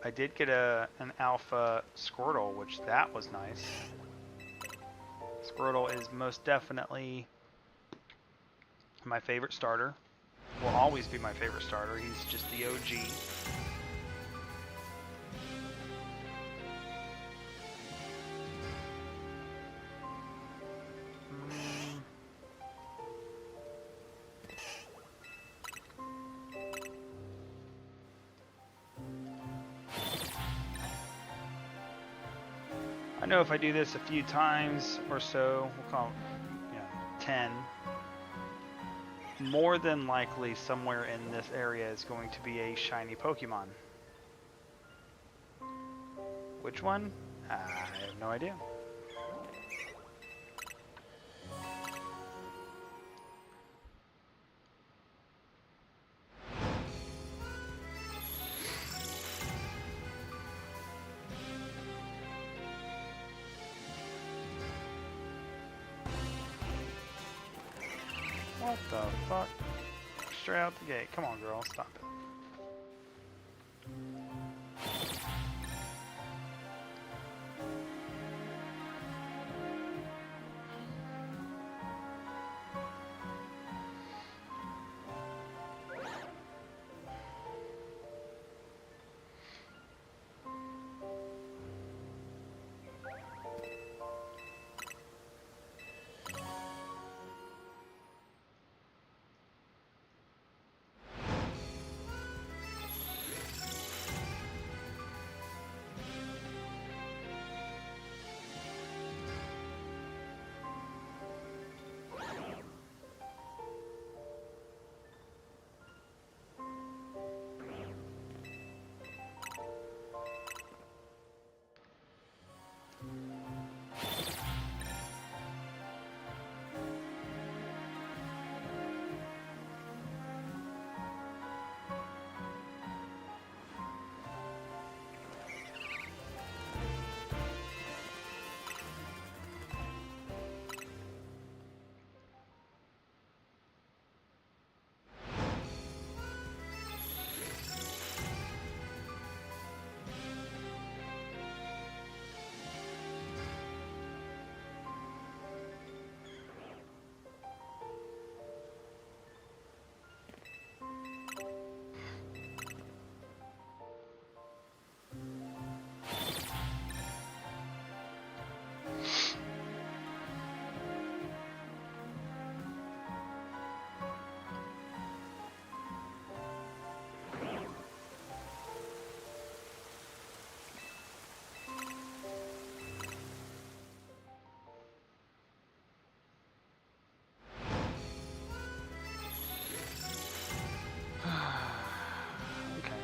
I did get an alpha Squirtle, which that was nice. Squirtle is most definitely my favorite starter. Will always be my favorite starter. He's just the OG. know if I do this a few times or so, we'll call it, 10. More than likely, somewhere in this area is going to be a shiny Pokemon. Which one? I have no idea. What the fuck? Straight out the gate. Come on, girl. Stop it. Okay.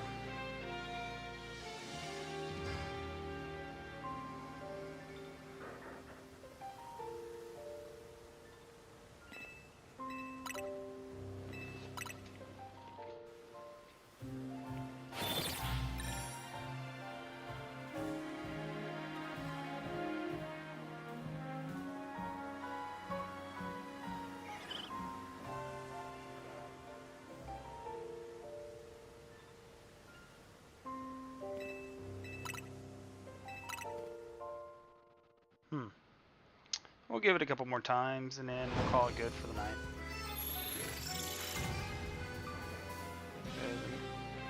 We'll give it a couple more times and then we'll call it good for the night.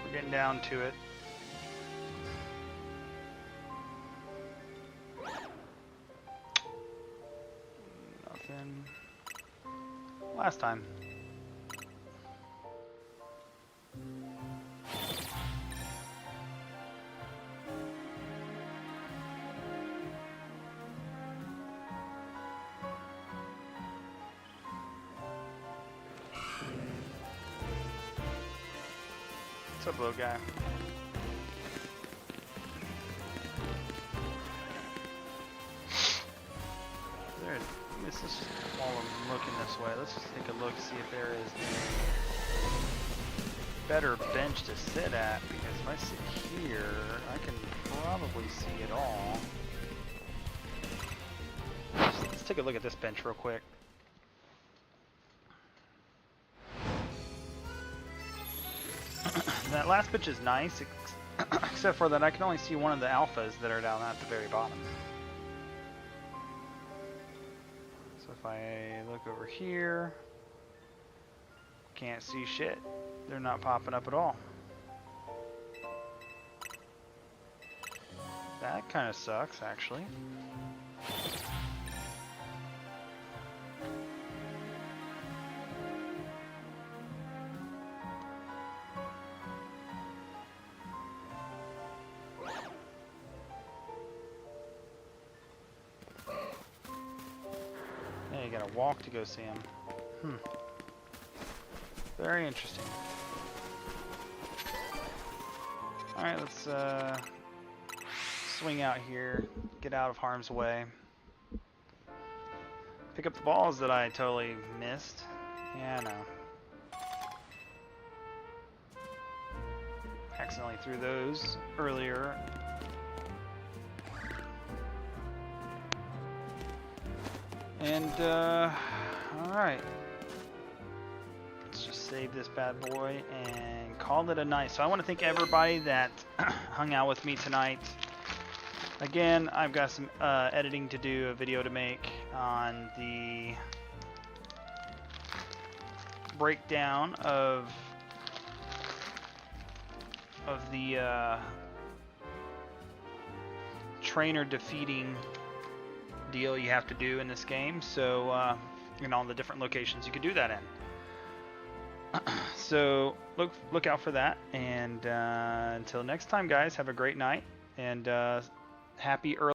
We're getting down to it. Nothing. Last time. What's up, little guy? This is while I'm looking this way. Let's just take a look, see if there is a better bench to sit at. Because if I sit here, I can probably see it all. Let's take a look at this bench real quick. That last bench is nice, except for that I can only see one of the alphas that are down at the very bottom. So if I look over here, can't see shit. They're not popping up at all. That kind of sucks, actually. you gotta walk to go see him. Very interesting. Alright, let's swing out here, get out of harm's way. Pick up the balls that I totally missed. Yeah, I know. Accidentally threw those earlier. And, alright. Let's just save this bad boy and call it a night. So I want to thank everybody that hung out with me tonight. Again, I've got some editing to do, a video to make on the breakdown of the trainer defeating deal you have to do in this game. So, in all the different locations you could do that in. So look out for that. And until next time, guys, have a great night and happy early.